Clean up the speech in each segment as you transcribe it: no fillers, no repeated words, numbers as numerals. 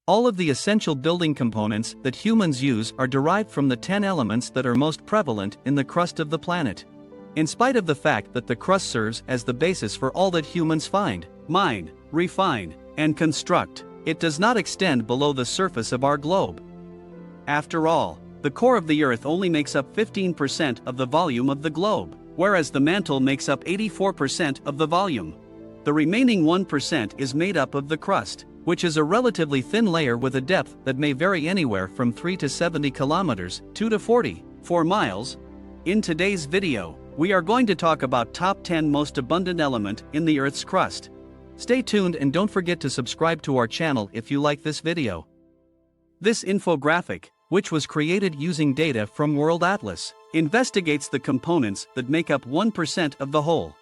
All of the essential building components that humans use are derived from the 10 elements that are most prevalent in the crust of the planet. In spite of the fact that the crust serves as the basis for all that humans find, mine, refine, and construct, it does not extend below the surface of our globe. After all, the core of the Earth only makes up 15% of the volume of the globe, whereas the mantle makes up 84% of the volume. The remaining 1% is made up of the crust, which is a relatively thin layer with a depth that may vary anywhere from 3 to 70 kilometers, 2 to 44 miles. In today's video, we are going to talk about top 10 most abundant element in the Earth's crust. Stay tuned and don't forget to subscribe to our channel if you like this video. This infographic, which was created using data from World Atlas, investigates the components that make up 1% of the whole.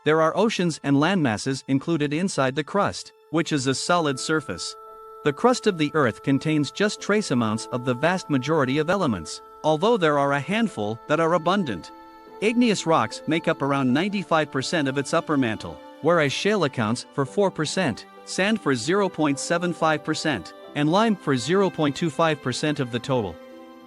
There are oceans and landmasses included inside the crust, which is a solid surface. The crust of the Earth contains just trace amounts of the vast majority of elements, although there are a handful that are abundant. Igneous rocks make up around 95% of its upper mantle, whereas shale accounts for 4%, sand for 0.75%, and lime for 0.25% of the total.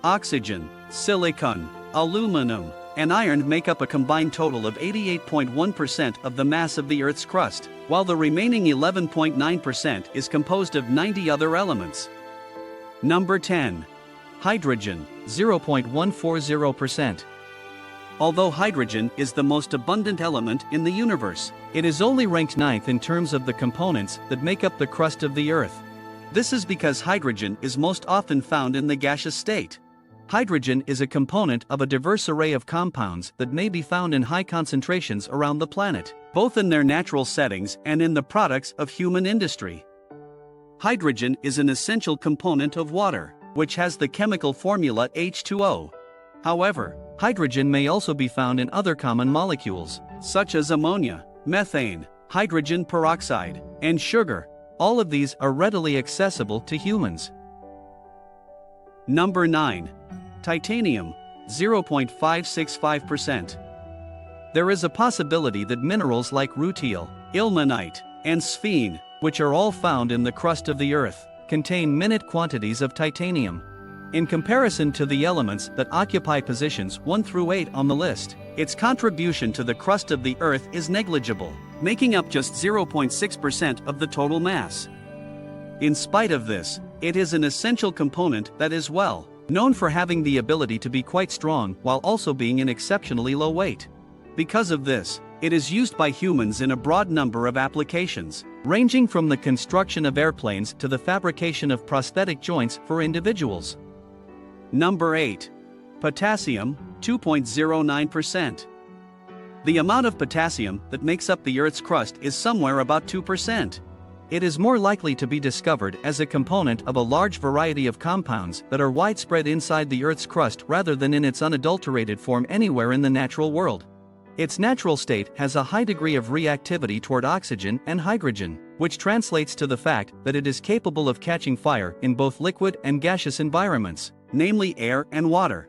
Oxygen, silicon, aluminum, and iron make up a combined total of 88.1% of the mass of the Earth's crust, while the remaining 11.9% is composed of 90 other elements. Number 10. Hydrogen, 0.140%. Although hydrogen is the most abundant element in the universe, it is only ranked 9th in terms of the components that make up the crust of the Earth. This is because hydrogen is most often found in the gaseous state. Hydrogen is a component of a diverse array of compounds that may be found in high concentrations around the planet, both in their natural settings and in the products of human industry. Hydrogen is an essential component of water, which has the chemical formula H2O. However, hydrogen may also be found in other common molecules, such as ammonia, methane, hydrogen peroxide, and sugar. All of these are readily accessible to humans. Number 9. Titanium, 0.565%. There is a possibility that minerals like rutile, ilmenite, and sphene, which are all found in the crust of the Earth, contain minute quantities of titanium. In comparison to the elements that occupy positions 1 through 8 on the list, its contribution to the crust of the Earth is negligible, making up just 0.6% of the total mass. In spite of this, it is an essential component that is well known for having the ability to be quite strong while also being an exceptionally low weight. Because of this, it is used by humans in a broad number of applications, ranging from the construction of airplanes to the fabrication of prosthetic joints for individuals. Number 8. Potassium, 2.09%. The amount of potassium that makes up the Earth's crust is somewhere about 2%. It is more likely to be discovered as a component of a large variety of compounds that are widespread inside the Earth's crust rather than in its unadulterated form anywhere in the natural world. Its natural state has a high degree of reactivity toward oxygen and hydrogen, which translates to the fact that it is capable of catching fire in both liquid and gaseous environments, namely air and water.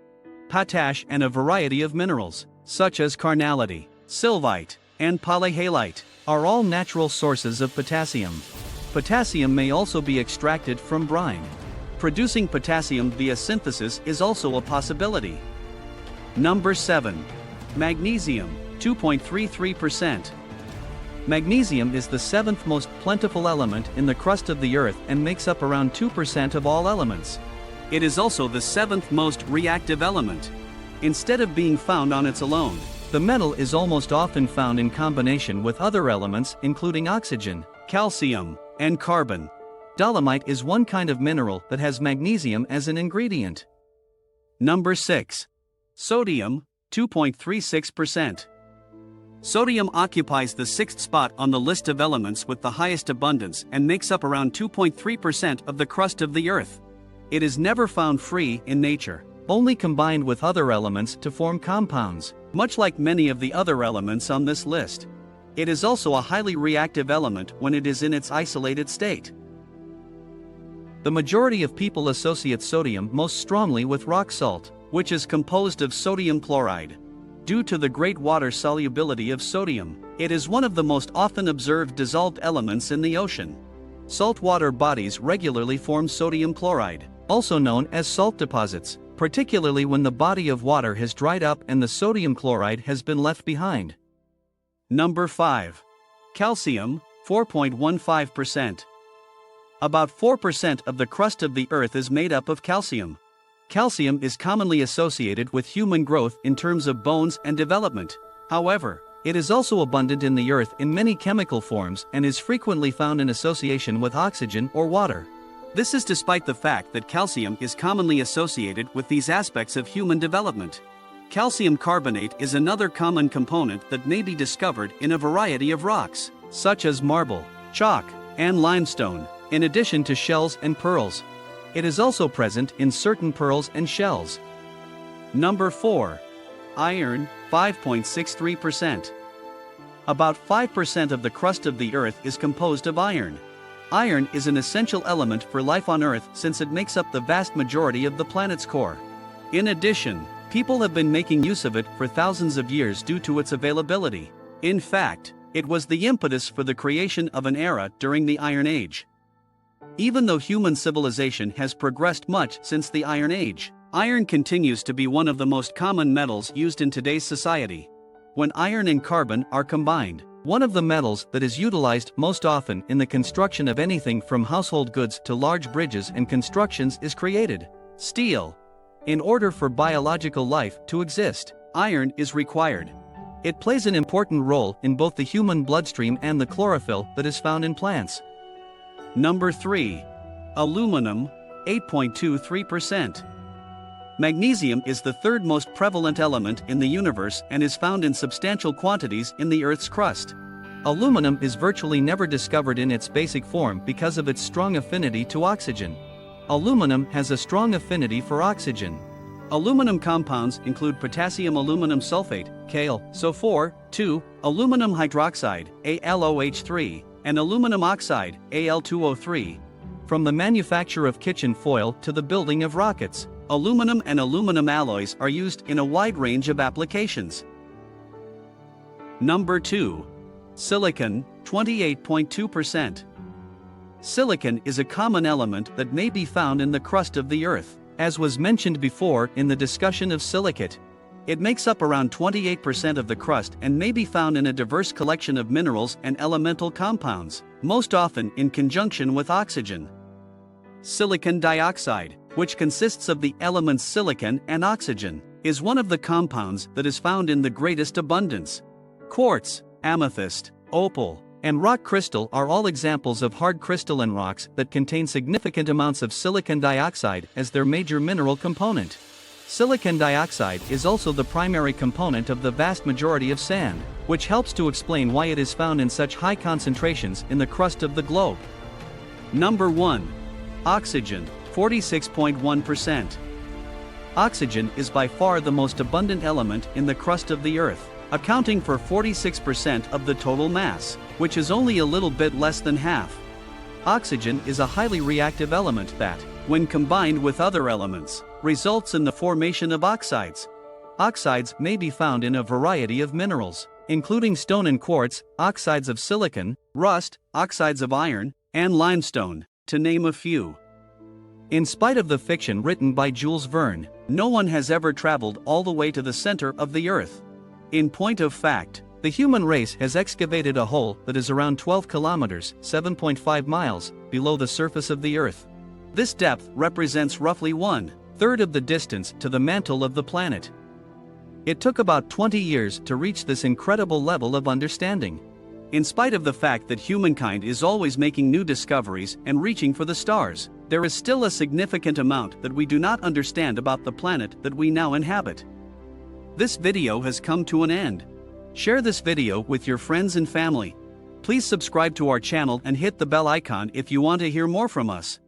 Potash and a variety of minerals, such as carnallite, sylvite, and polyhalite, are all natural sources of potassium. Potassium may also be extracted from brine. Producing potassium via synthesis is also a possibility. Number 7. Magnesium, 2.33%. Magnesium is the 7th most plentiful element in the crust of the Earth and makes up around 2% of all elements. It is also the 7th most reactive element. Instead of being found on its own, the metal is almost often found in combination with other elements including oxygen, calcium, and carbon. Dolomite is one kind of mineral that has magnesium as an ingredient. Number 6. Sodium, 2.36%. Sodium occupies the 6th spot on the list of elements with the highest abundance and makes up around 2.3% of the crust of the Earth. It is never found free in nature, only combined with other elements to form compounds, much like many of the other elements on this list. It is also a highly reactive element when it is in its isolated state. The majority of people associate sodium most strongly with rock salt, which is composed of sodium chloride. Due to the great water solubility of sodium, it is one of the most often observed dissolved elements in the ocean. saltwater bodies regularly form sodium chloride, also known as salt deposits, particularly when the body of water has dried up and the sodium chloride has been left behind. Number 5. Calcium, 4.15%. About 4% of the crust of the Earth is made up of calcium. Calcium is commonly associated with human growth in terms of bones and development. However, it is also abundant in the Earth in many chemical forms and is frequently found in association with oxygen or water. This is despite the fact that calcium is commonly associated with these aspects of human development. Calcium carbonate is another common component that may be discovered in a variety of rocks, such as marble, chalk, and limestone, in addition to shells and pearls. It is also present in certain pearls and shells. Number 4. Iron, 5.63%. About 5% of the crust of the Earth is composed of iron. Iron is an essential element for life on Earth since it makes up the vast majority of the planet's core. In addition, people have been making use of it for thousands of years due to its availability. In fact, it was the impetus for the creation of an era during the Iron Age. Even though human civilization has progressed much since the Iron Age, iron continues to be one of the most common metals used in today's society. When iron and carbon are combined, one of the metals that is utilized most often in the construction of anything from household goods to large bridges and constructions is created: steel. In order for biological life to exist, iron is required. It plays an important role in both the human bloodstream and the chlorophyll that is found in plants. Number 3. Aluminum, 8.23%. Magnesium is the third most prevalent element in the universe and is found in substantial quantities in the Earth's crust. Aluminum is virtually never discovered in its basic form because of its strong affinity to oxygen. Aluminum has a strong affinity for oxygen. Aluminum compounds include potassium aluminum sulfate, Kal, SO4, 2, aluminum hydroxide, AlOH3, and aluminum oxide, Al2O3. From the manufacture of kitchen foil to the building of rockets, aluminum and aluminum alloys are used in a wide range of applications. Number 2. Silicon, 28.2%. Silicon is a common element that may be found in the crust of the Earth, as was mentioned before in the discussion of silicate. It makes up around 28% of the crust and may be found in a diverse collection of minerals and elemental compounds, most often in conjunction with oxygen. Silicon dioxide, which consists of the elements silicon and oxygen, is one of the compounds that is found in the greatest abundance. Quartz, amethyst, opal, and rock crystal are all examples of hard crystalline rocks that contain significant amounts of silicon dioxide as their major mineral component. Silicon dioxide is also the primary component of the vast majority of sand, which helps to explain why it is found in such high concentrations in the crust of the globe. Number 1. Oxygen, 46.1%. Oxygen is by far the most abundant element in the crust of the Earth, accounting for 46% of the total mass, which is only a little bit less than half. Oxygen is a highly reactive element that, when combined with other elements, results in the formation of oxides. Oxides may be found in a variety of minerals, including stone and quartz, oxides of silicon, rust, oxides of iron, and limestone, to name a few. In spite of the fiction written by Jules Verne, no one has ever traveled all the way to the center of the Earth. In point of fact, the human race has excavated a hole that is around 12 kilometers, 7.5 miles, below the surface of the Earth. This depth represents roughly 1/3 of the distance to the mantle of the planet. It took about 20 years to reach this incredible level of understanding. In spite of the fact that humankind is always making new discoveries and reaching for the stars, there is still a significant amount that we do not understand about the planet that we now inhabit. This video has come to an end. Share this video with your friends and family. Please subscribe to our channel and hit the bell icon if you want to hear more from us.